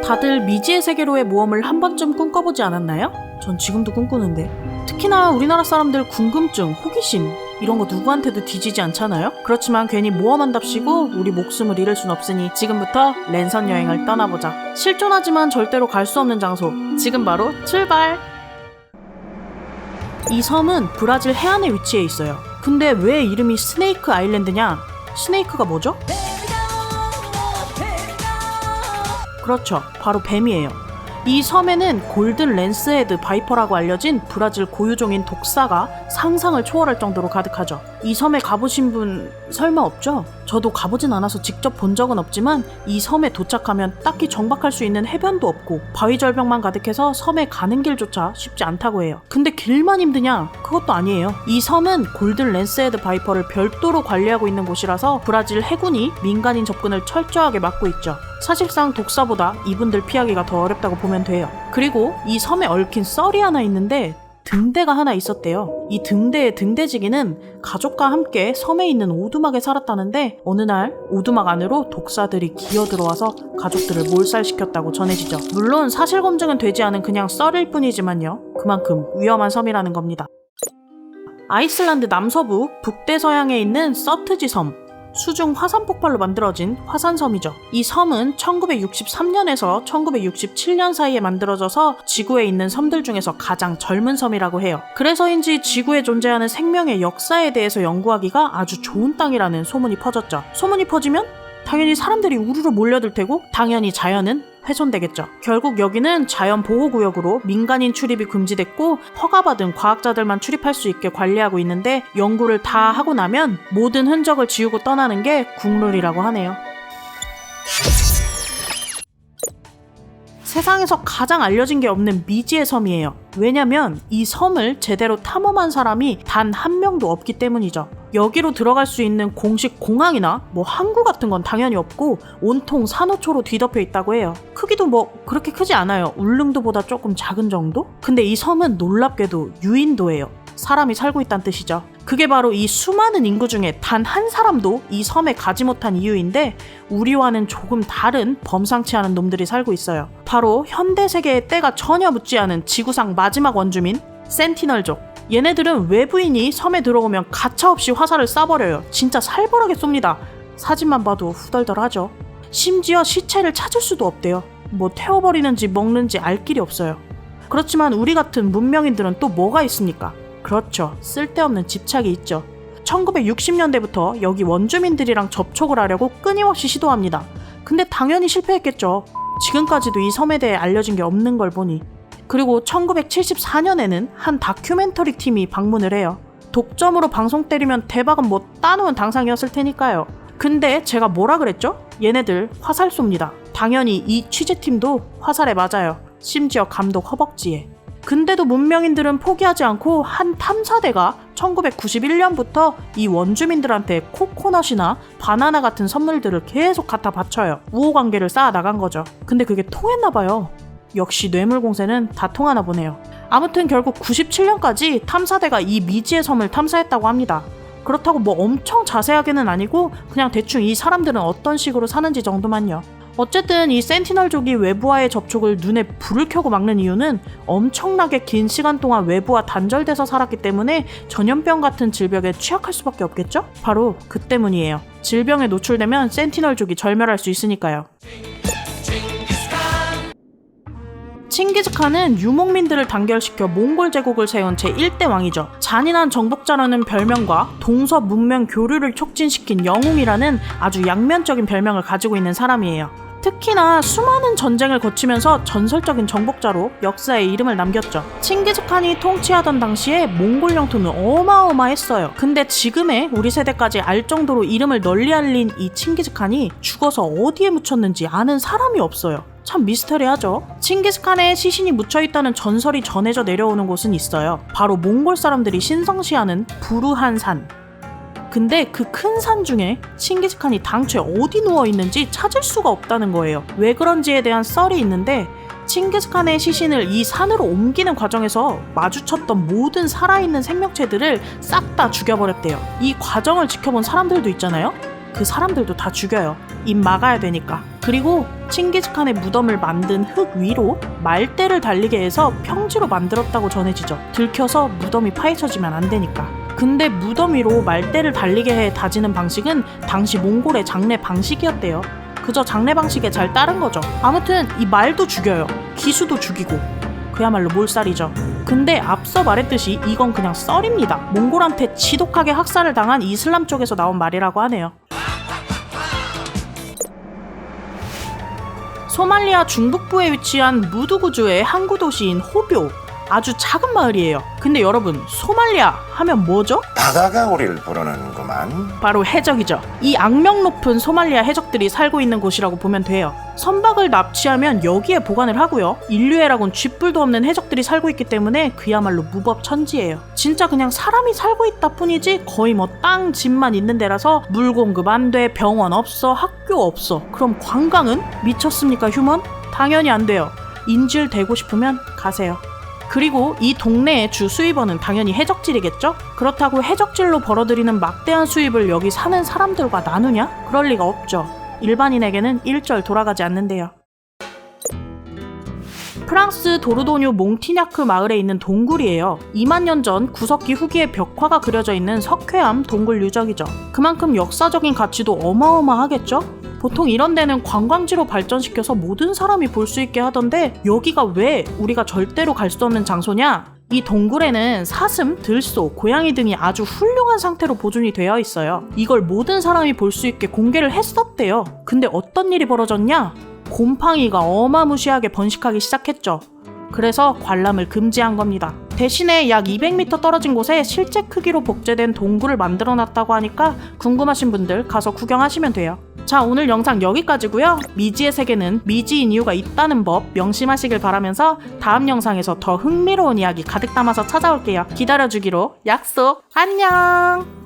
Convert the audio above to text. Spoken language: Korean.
다들 미지의 세계로의 모험을 한 번쯤 꿈꿔보지 않았나요? 전 지금도 꿈꾸는데. 특히나 우리나라 사람들 궁금증, 호기심 이런 거 누구한테도 뒤지지 않잖아요? 그렇지만 괜히 모험한답시고 우리 목숨을 잃을 순 없으니 지금부터 랜선 여행을 떠나보자. 실존하지만 절대로 갈 수 없는 장소. 지금 바로 출발! 이 섬은 브라질 해안에 위치해 있어요. 근데 왜 이름이 스네이크 아일랜드냐? 스네이크가 뭐죠? 그렇죠. 바로 뱀이에요. 이 섬에는 골든 랜스헤드 바이퍼라고 알려진 브라질 고유종인 독사가 상상을 초월할 정도로 가득하죠. 이 섬에 가보신 분 설마 없죠? 저도 가보진 않아서 직접 본 적은 없지만 이 섬에 도착하면 딱히 정박할 수 있는 해변도 없고 바위 절벽만 가득해서 섬에 가는 길조차 쉽지 않다고 해요. 근데 길만 힘드냐? 그것도 아니에요. 이 섬은 골든 랜스헤드 바이퍼를 별도로 관리하고 있는 곳이라서 브라질 해군이 민간인 접근을 철저하게 막고 있죠. 사실상 독사보다 이분들 피하기가 더 어렵다고 보면 돼요. 그리고 이 섬에 얽힌 썰이 하나 있는데 등대가 하나 있었대요. 이 등대의 등대지기는 가족과 함께 섬에 있는 오두막에 살았다는데 어느 날 오두막 안으로 독사들이 기어들어와서 가족들을 몰살시켰다고 전해지죠. 물론 사실 검증은 되지 않은 그냥 썰일 뿐이지만요. 그만큼 위험한 섬이라는 겁니다. 아이슬란드 남서부 북대서양에 있는 서트지 섬. 수중 화산 폭발로 만들어진 화산섬이죠. 이 섬은 1963년에서 1967년 사이에 만들어져서 지구에 있는 섬들 중에서 가장 젊은 섬이라고 해요. 그래서인지 지구에 존재하는 생명의 역사에 대해서 연구하기가 아주 좋은 땅이라는 소문이 퍼졌죠. 소문이 퍼지면 당연히 사람들이 우르르 몰려들 테고 당연히 자연은 훼손되겠죠. 결국 여기는 자연보호구역으로 민간인 출입이 금지됐고 허가받은 과학자들만 출입할 수 있게 관리하고 있는데 연구를 다 하고 나면 모든 흔적을 지우고 떠나는 게 국룰이라고 하네요. 세상에서 가장 알려진 게 없는 미지의 섬이에요. 왜냐면 이 섬을 제대로 탐험한 사람이 단 한 명도 없기 때문이죠. 여기로 들어갈 수 있는 공식 공항이나 항구 같은 건 당연히 없고 온통 산호초로 뒤덮여 있다고 해요. 크기도 그렇게 크지 않아요. 울릉도보다 조금 작은 정도? 근데 이 섬은 놀랍게도 유인도예요. 사람이 살고 있다는 뜻이죠. 그게 바로 이 수많은 인구 중에 단 한 사람도 이 섬에 가지 못한 이유인데 우리와는 조금 다른 범상치 않은 놈들이 살고 있어요. 바로 현대 세계의 때가 전혀 묻지 않은 지구상 마지막 원주민 센티널족. 얘네들은 외부인이 섬에 들어오면 가차없이 화살을 쏴버려요. 진짜 살벌하게 쏩니다. 사진만 봐도 후덜덜하죠. 심지어 시체를 찾을 수도 없대요. 태워버리는지 먹는지 알 길이 없어요. 그렇지만 우리 같은 문명인들은 또 뭐가 있습니까? 그렇죠. 쓸데없는 집착이 있죠. 1960년대부터 여기 원주민들이랑 접촉을 하려고 끊임없이 시도합니다. 근데 당연히 실패했겠죠. 지금까지도 이 섬에 대해 알려진 게 없는 걸 보니. 그리고 1974년에는 한 다큐멘터리 팀이 방문을 해요. 독점으로 방송 때리면 대박은 따놓은 당상이었을 테니까요. 근데 제가 뭐라 그랬죠? 얘네들 화살 쏩니다. 당연히 이 취재팀도 화살에 맞아요. 심지어 감독 허벅지에. 근데도 문명인들은 포기하지 않고 한 탐사대가 1991년부터 이 원주민들한테 코코넛이나 바나나 같은 선물들을 계속 갖다 바쳐요. 우호관계를 쌓아나간 거죠. 근데 그게 통했나봐요. 역시 뇌물공세는 다 통하나 보네요. 아무튼 결국 97년까지 탐사대가 이 미지의 섬을 탐사했다고 합니다. 그렇다고 엄청 자세하게는 아니고 그냥 대충 이 사람들은 어떤 식으로 사는지 정도만요. 어쨌든 이 센티널족이 외부와의 접촉을 눈에 불을 켜고 막는 이유는 엄청나게 긴 시간 동안 외부와 단절돼서 살았기 때문에 전염병 같은 질병에 취약할 수밖에 없겠죠? 바로 그 때문이에요. 질병에 노출되면 센티널족이 절멸할 수 있으니까요. 칭기즈칸은 유목민들을 단결시켜 몽골 제국을 세운 제1대 왕이죠. 잔인한 정복자라는 별명과 동서 문명 교류를 촉진시킨 영웅이라는 아주 양면적인 별명을 가지고 있는 사람이에요. 특히나 수많은 전쟁을 거치면서 전설적인 정복자로 역사에 이름을 남겼죠. 칭기즈칸이 통치하던 당시에 몽골 영토는 어마어마했어요. 근데 지금의 우리 세대까지 알 정도로 이름을 널리 알린 이 칭기즈칸이 죽어서 어디에 묻혔는지 아는 사람이 없어요. 참 미스터리하죠. 칭기즈칸의 시신이 묻혀있다는 전설이 전해져 내려오는 곳은 있어요. 바로 몽골 사람들이 신성시하는 부르한 산. 근데 그 큰 산 중에 칭기즈칸이 당초에 어디 누워있는지 찾을 수가 없다는 거예요. 왜 그런지에 대한 썰이 있는데 칭기즈칸의 시신을 이 산으로 옮기는 과정에서 마주쳤던 모든 살아있는 생명체들을 싹 다 죽여버렸대요. 이 과정을 지켜본 사람들도 있잖아요. 그 사람들도 다 죽여요. 입 막아야 되니까. 그리고 칭기즈칸의 무덤을 만든 흙 위로 말대를 달리게 해서 평지로 만들었다고 전해지죠. 들켜서 무덤이 파헤쳐지면 안 되니까. 근데 무덤 위로 말대를 달리게 해 다지는 방식은 당시 몽골의 장례 방식이었대요. 그저 장례 방식에 잘 따른 거죠. 아무튼 이 말도 죽여요. 기수도 죽이고. 그야말로 몰살이죠. 근데 앞서 말했듯이 이건 그냥 썰입니다. 몽골한테 지독하게 학살을 당한 이슬람 쪽에서 나온 말이라고 하네요. 소말리아 중북부에 위치한 무두구주의 항구 도시인 호교. 아주 작은 마을이에요. 근데 여러분, 소말리아 하면 뭐죠? 바다가 우리를 부르는구만. 바로 해적이죠. 이 악명 높은 소말리아 해적들이 살고 있는 곳이라고 보면 돼요. 선박을 납치하면 여기에 보관을 하고요. 인류애라곤 쥐뿔도 없는 해적들이 살고 있기 때문에 그야말로 무법천지예요. 진짜 그냥 사람이 살고 있다 뿐이지 거의 뭐 땅 집만 있는 데라서 물 공급 안 돼, 병원 없어, 학교 없어. 그럼 관광은? 미쳤습니까 휴먼? 당연히 안 돼요. 인질 되고 싶으면 가세요. 그리고 이 동네의 주 수입원은 당연히 해적질이겠죠? 그렇다고 해적질로 벌어들이는 막대한 수입을 여기 사는 사람들과 나누냐? 그럴 리가 없죠. 일반인에게는 일절 돌아가지 않는데요. 프랑스 도르도뉴 몽티냐크 마을에 있는 동굴이에요. 2만 년 전 구석기 후기에 벽화가 그려져 있는 석회암 동굴 유적이죠. 그만큼 역사적인 가치도 어마어마하겠죠? 보통 이런 데는 관광지로 발전시켜서 모든 사람이 볼 수 있게 하던데 여기가 왜 우리가 절대로 갈 수 없는 장소냐? 이 동굴에는 사슴, 들소, 고양이 등이 아주 훌륭한 상태로 보존이 되어 있어요. 이걸 모든 사람이 볼 수 있게 공개를 했었대요. 근데 어떤 일이 벌어졌냐? 곰팡이가 어마무시하게 번식하기 시작했죠. 그래서 관람을 금지한 겁니다. 대신에 약 200m 떨어진 곳에 실제 크기로 복제된 동굴을 만들어 놨다고 하니까 궁금하신 분들 가서 구경하시면 돼요. 자, 오늘 영상 여기까지고요. 미지의 세계는 미지인 이유가 있다는 법 명심하시길 바라면서 다음 영상에서 더 흥미로운 이야기 가득 담아서 찾아올게요. 기다려주기로 약속! 안녕!